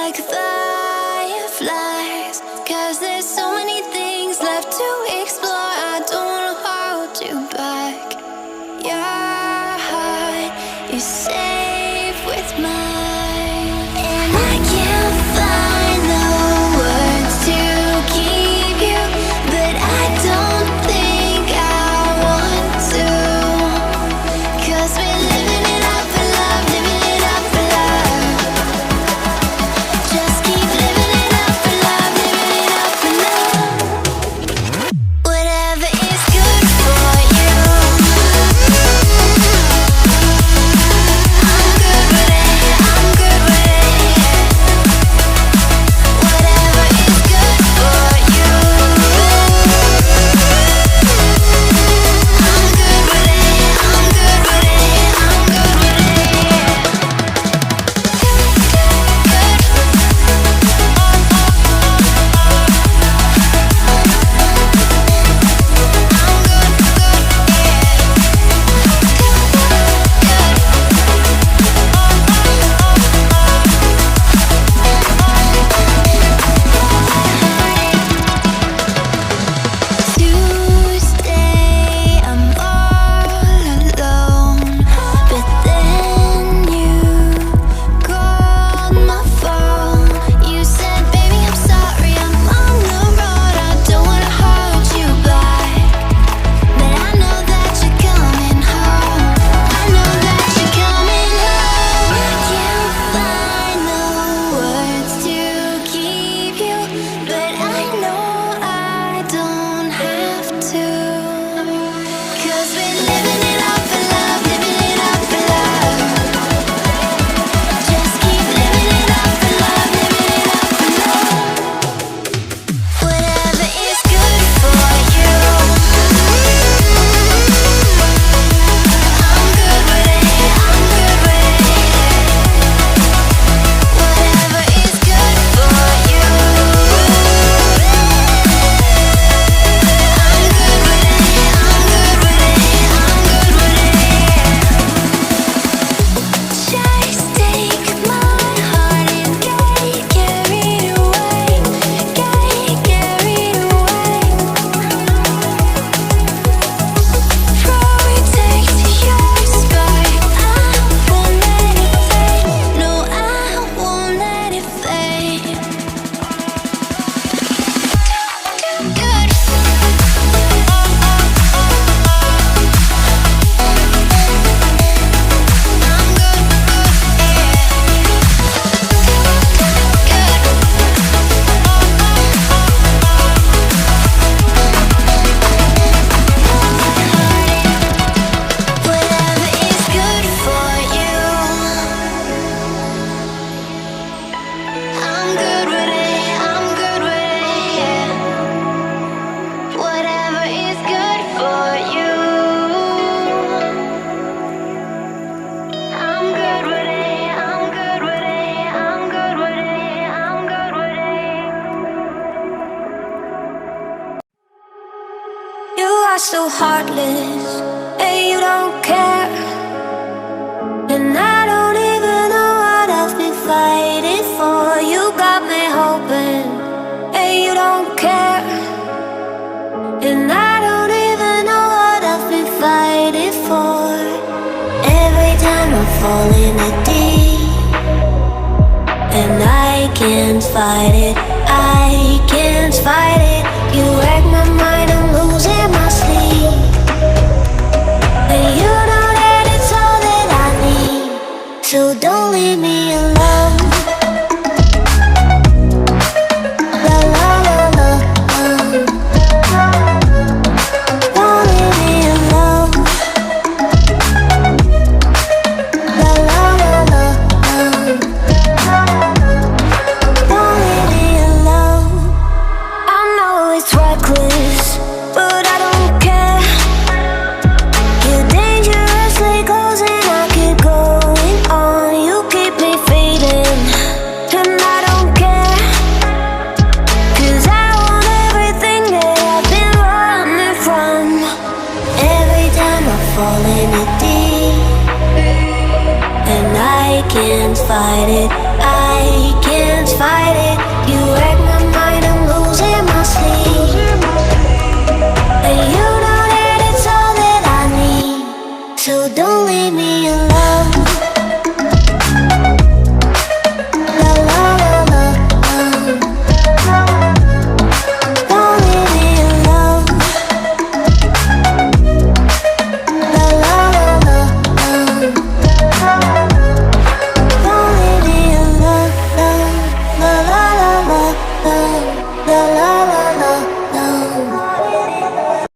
like fireflies, 'cause there's so many things left to explore. I don't wanna hold you back. Your heart is safe with mine, and I can't find the words to keep you, but I don't think I want to, 'cause we're living it up for love, living it up for love. Just keep living it up for love, living it up for love. Whatever is good for you, I'm good with it, I'm good with it. Whatever is good for you, I'm good with it, I'm good with it, I'm good with it. Tuesday, I'm all alone, but then you called my phone. You said, baby, I'm sorry, I'm on the road. I don't wanna hold you back, but I know that you're coming home. I know that you're coming home. I can't find the words to keep you, but I know I don't have to, 'cause we're living it up for love, living it up for love. Just keep living it up for love, living it up for love. Whatever is good for you, I'm good with it, I'm good with it. Whatever is good for you, I'm good with it, I'm good with it, I'm good with it. Just take my heart and get carried away, get carried away. Protect your spark, I won't let it fade. No, I won't let it fade. Good. Whatever is good for you, I'm good with it, I'm good with it, yeah. Whatever is good for you, I'm good with it, I'm good with it, I'm good with it, I'm good with it. You are so heartless, and you don't care. And I don't even know what I've been fighting for. You got me hoping, and you don't care. And I don't even know what I've been fighting for. Every time I fall in the deep, and I can't fight it, I can't fight it. You wreck my mind, I'm losing my sleep. And you know that it's all that I need, so don't leave me alone. La la la la, don't leave me alone. La la la la, don't leave me alone. I know it's reckless, but I don't care. You're dangerously close and I keep going on. You keep me fading, and I don't care, 'cause I want everything that I've been running from. Every time I fall in the deep, and I can't fight it, I I can't fight it. You wreck my mind, I'm losing my sleep. And you know that it's all that I need. So don't leave me alone.